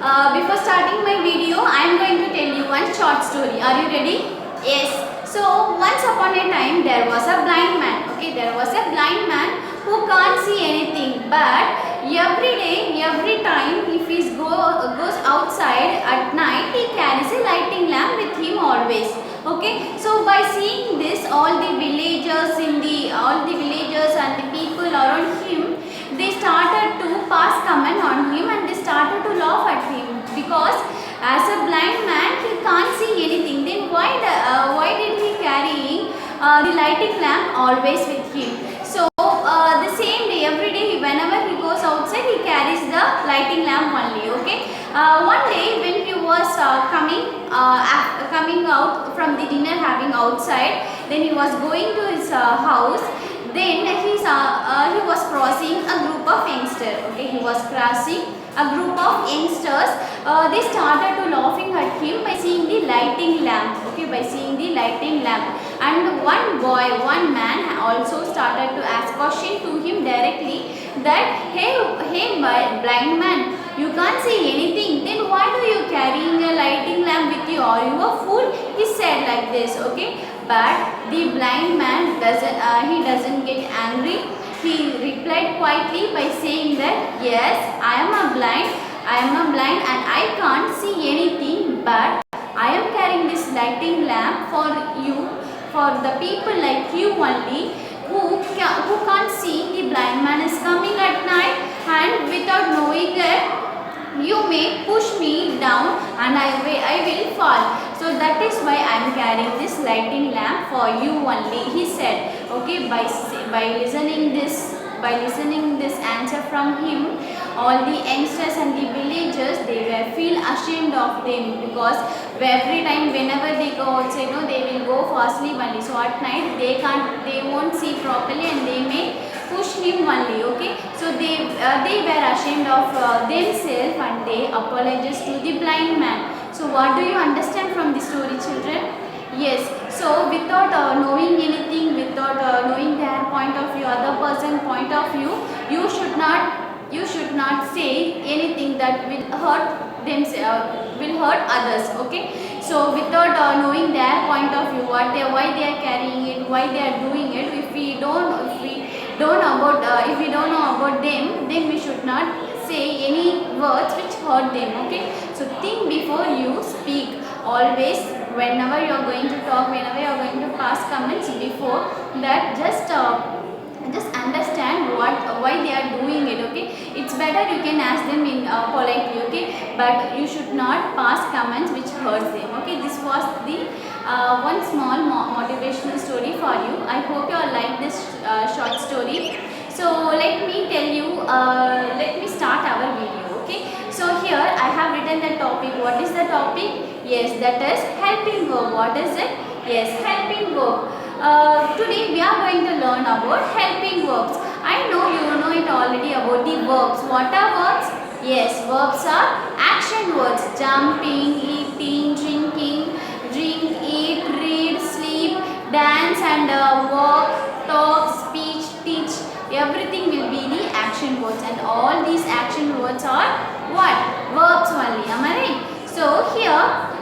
Before starting my video, I am going to tell you one short story. Are you ready? Yes. So once upon a time there was a blind man. Okay, there was a blind man who can't see anything, but every day, every time if he goes outside at night, he carries a lighting lamp with him always. Okay, so by seeing this, all the villagers and the people around him, they started to pass comment on him and they started to laugh at him because as a blind man he can't see anything. Then why did he carrying the lighting lamp always with him? So the same day, every day, whenever he goes outside, he carries the lighting lamp only. Okay. One day when he was coming out from the dinner having outside, then he was going to his house. Then he was crossing a group of youngsters. Okay, he was crossing a group of youngsters. They started to laughing at him by seeing the lighting lamp. Okay, by seeing the lighting lamp. And one man also started to ask question to him directly that hey blind man, you can't see anything. Then why do you carrying a lighting lamp with you? Are you a fool? He said like this. Okay. But the blind man doesn't get angry. He replied quietly by saying that yes, I am a blind and I can't see anything, but I am carrying this lighting lamp for you, for the people like you only who can't see. The blind man is coming at night and without knowing that you may push me down and I will fall. So that is why I am carrying this lighting lamp for you only, he said. Okay, by listening this answer from him, all the youngsters and the villagers, they were feel ashamed of them because every time whenever they go outside, they will go for sleep only. So at night they won't see properly and they may push him only. Okay, so they were ashamed of themselves and they apologized to the blind man. So what do you understand from the story, children? Yes. So without knowing anything, without knowing their point of view, other person point of view, you should not say anything that will hurt themselves, will hurt others. Okay. So without knowing their point of view, why they are carrying it, why they are doing it, if we don't know about them, then we should not say any words which hurt them. Okay. So think before you speak. Always, whenever you are going to talk, whenever you are going to pass comments, before that just understand why they are doing it. Okay, it's better you can ask them in politely. Okay, but you should not pass comments which hurts them. Okay, this was the one small motivational story for you. I hope you all like this short story. So let me tell you, let me start our video. Okay, so here I have written the topic. What is the topic? Yes, that is helping verb. What is it? Yes, helping verb. Today we are going to learn about helping verbs. I know you know it already about the verbs. What are verbs? Yes, verbs are action words. Jumping, eating, drinking, drink, eat, read, sleep, dance and walk, talk, speech, teach. Everything will be the action words and all these action words are what? Verbs only. Am I right? So here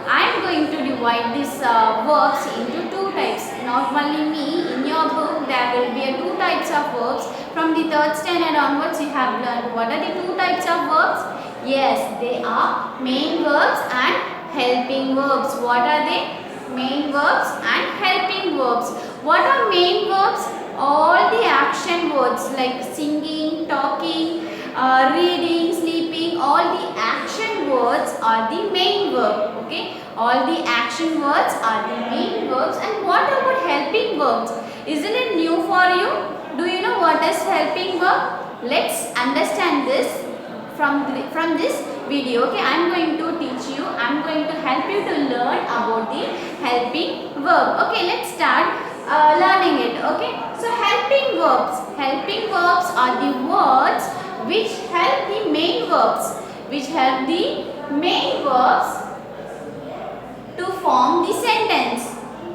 I am going to divide these verbs into two types. Not only me, in your book there will be two types of verbs. From the third standard onwards you have learned what are the two types of verbs? Yes, they are main verbs and helping verbs. What are they? Main verbs and helping verbs. What are main verbs? All the action words like singing, talking, reading, sleeping, all the action words are the main verb. Okay, all the action words are the main verbs. And what about helping verbs? Isn't it new for you? Do you know what is helping verb? Let's understand this from this video. Okay, I am going to teach you, I am going to help you to learn about the helping verb. Okay, let's start learning it. Okay, so helping verbs are the words which help the main verbs, to form the sentence.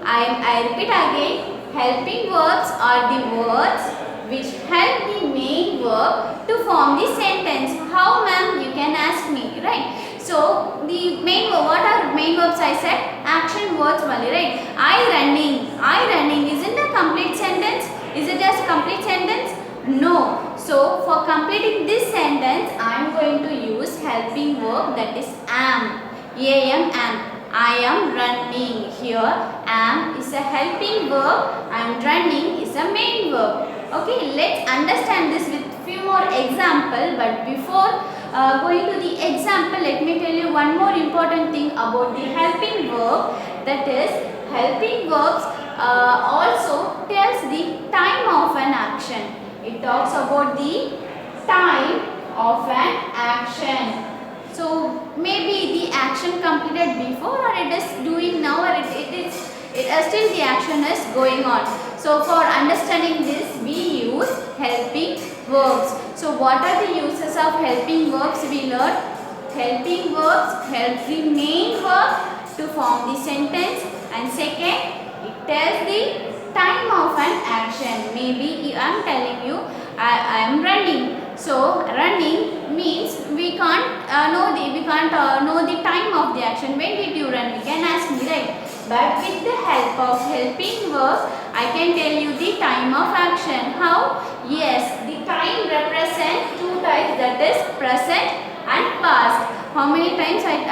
I repeat again, helping verbs are the words which help the main verb to form the sentence. How, ma'am? You can ask me, right? So verbs I said? Action words only, right? I running isn't a complete sentence. Is it a complete sentence? No. So for completing this sentence, I am going to use helping verb, that is am. Am. I am running. Here am is a helping verb and running is a main verb. Okay, let's understand this with few more example. But before going to the example, let me tell you one more important thing about the helping verb. That is, helping verbs also tells the time of an action. It talks about the time of an action. So maybe the action completed before, or it is doing now, or still the action is going on. So for understanding this, we use helping verbs. So what are the uses of helping verbs we learned? Helping verbs help the main verb to form the sentence, and second, it tells the time of an action. Maybe I am telling you I am running. So running means we can't know the time of the action. When did you run? You can ask me, right? But with the help of helping verb, I can tell you the time of action. How? Yes, the time represents two types, that is present and past. How many times types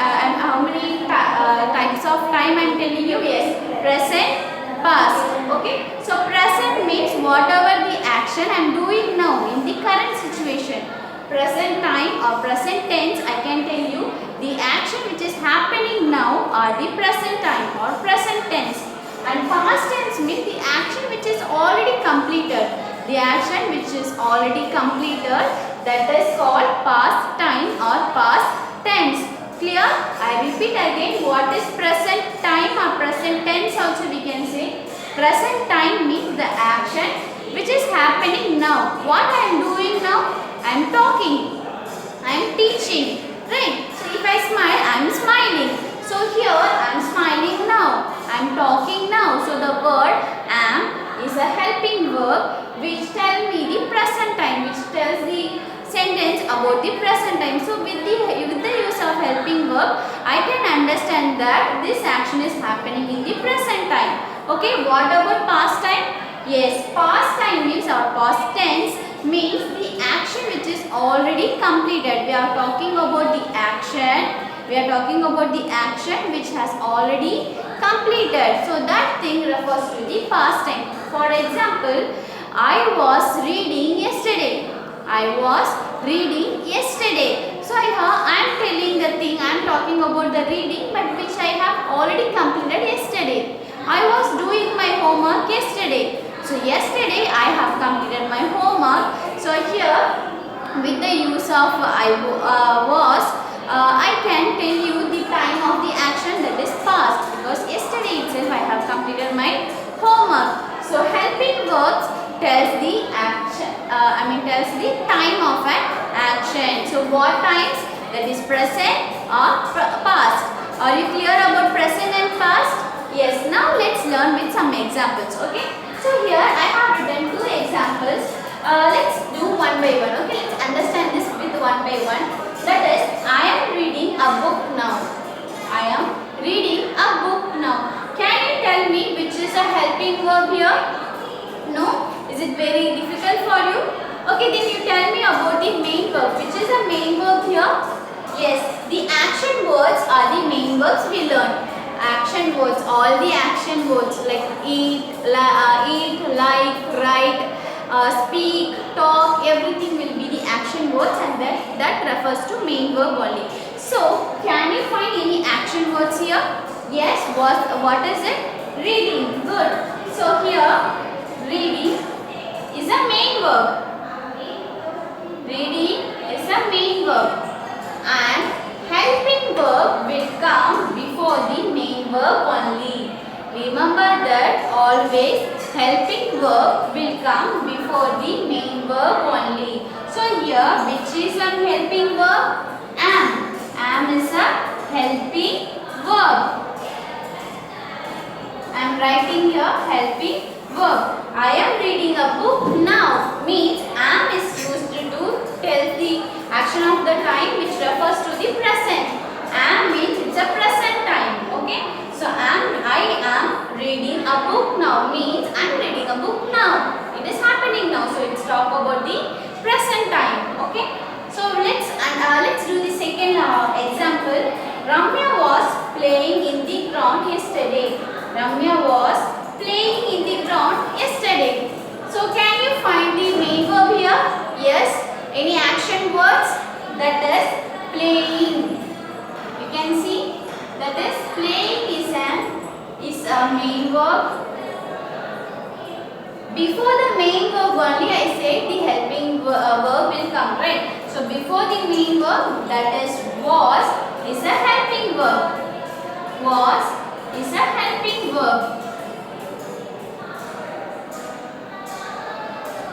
of time I am telling you? Yes, present, past. Okay, so present means whatever the action I am doing now in the current situation. Present time or present tense, I can tell you the action which is happening now are the present time or present tense. And past tense means the action which is already completed. The action which is already completed, that is called past time or past tense. Clear? I repeat again, what is present time or present tense also we can say. Present time means the action which is happening now. What I am doing now? I am talking. I am teaching. Right? So if I smile, I am smiling. So here I am smiling now. I am talking now. So the word am is a helping verb which tells me the present time, which tells the sentence about the present time. So with the use of helping verb, I can understand that this action is happening in the present time. Okay, what about past time? Yes, past time means, or past tense means the action which is already completed. We are talking about the action. We are talking about the action which has already completed. So that thing refers to the past time. For example, I was reading yesterday. I was reading yesterday. So I am telling the thing, I am talking about the reading, but which I have already completed yesterday. I was doing my homework yesterday. So yesterday I have completed my homework. So here with the use of I can tell you the time of the action, that is past, because yesterday itself I have completed my homework. So helping verbs tells the action, tells the time of an action. So what times? That is present or past. Are you clear about present and past? Yes. Now let's learn with some examples. Okay. So here I have written two examples. Let's do one by one. Okay. Let's understand this with one by one. That is, I am reading a book now. I am reading a book now. Can you tell me which is a helping verb here? No? Is it very difficult for you? Okay, then you tell me about the main verb. Which is the main verb here? Yes, the action words are the main verbs we learn. Action words, all the action words like eat, like, write, speak, talk, everything will be the action words, and that refers to main verb only. So, can you find any action words here? Yes, what is it? Reading. Good. So, here reading is a main verb. Reading is a main verb, and helping verb will come before the main verb only. Remember that always helping verb will come before the main verb only. So here, which is a helping verb? Am. Am is a helping verb. I am writing here helping verb. I am reading a book now means am is used to tell the action of the time which refers to the present. Am means it's a present time. Okay. Ramya was playing in the ground yesterday. Ramya was playing in the ground yesterday. So can you find the main verb here? Yes. Any action words? That is playing. You can see that is playing is a main verb. Before the main verb only I said the helping verb will come, right? So before the main verb, that is was is a helping verb. Was is a helping verb.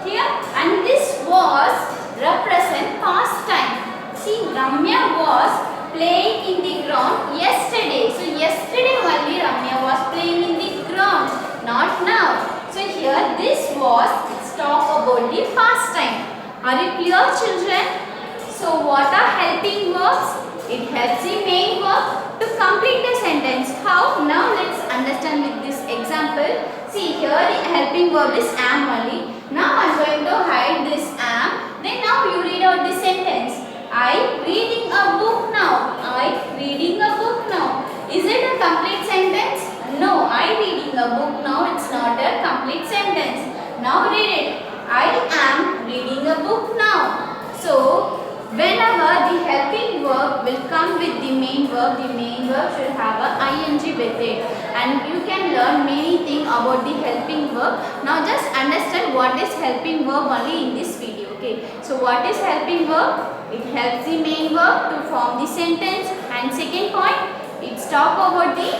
Here, and this was represent past time. See, Ramya was playing in the ground yesterday. So yesterday only Ramya was playing in the ground, not now. So here this was, let's talk about the past time. Are you clear, children? So what are helping verbs? It helps the main verb to complete the sentence. How? Now let's understand with this example. See, here the helping verb is am only. Now I am going to hide this am. Then now you read out the sentence. I reading a book now. I reading a book now. Is it a complete sentence? No, I reading a book now. It's not a complete sentence. Now read it. I am reading a book now. So, whenever the helping verb will come with the main verb should have a ing with it. And you can learn many things about the helping verb. Now just understand what is helping verb only in this video. Okay. So, what is helping verb? It helps the main verb to form the sentence. And second point, it's talk about the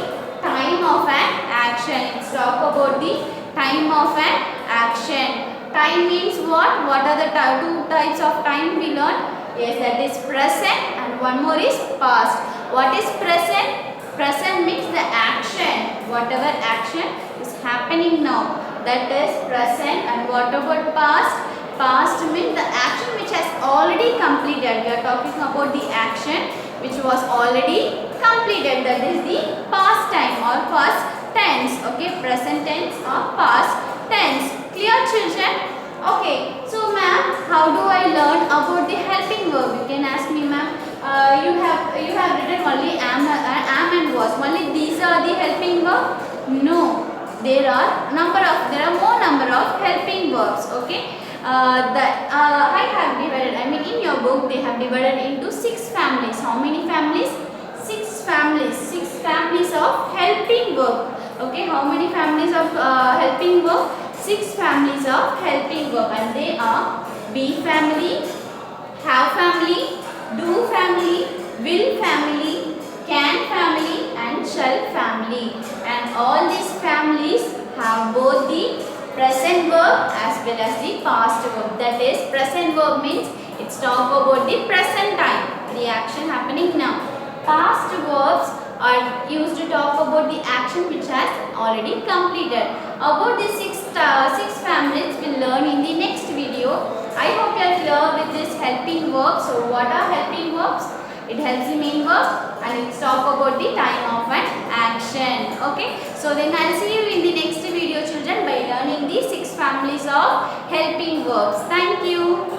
time of an action. Let's talk about the time of an action. Time means what? What are the two types of time we learned? Yes, that is present and one more is past. What is present? Present means the action. Whatever action is happening now, that is present. And what about past? Past means the action which has already completed. We are talking about the action which was already completed. That is the past time or past tense. Okay, present tense or past tense. Clear, children? Okay, so ma'am, how do I learn about the helping verb? You can ask me, ma'am. You have written only am and was. Only these are the helping verb? No, there are more number of helping verbs. Okay. I have divided, in your book they have divided into 6 families. How many families? 6 families. 6 families of helping verb. Okay, how many families of helping verb? 6 families of helping verb, and they are be family, have family, do family, will family, can family, and shall family. And all these families have both the present verb as well as the past verb. That is, present verb means it's talk about the present time, the action happening now. Past verbs are used to talk about the action which has already completed. About the 6 families we'll learn in the next video. I hope you are clear with this helping verb. So what are helping verbs? It helps the main verb and it's talk about the time of an action. Okay. So then I'll see you in the next video, children, by learning the 6 families of helping verbs. Thank you.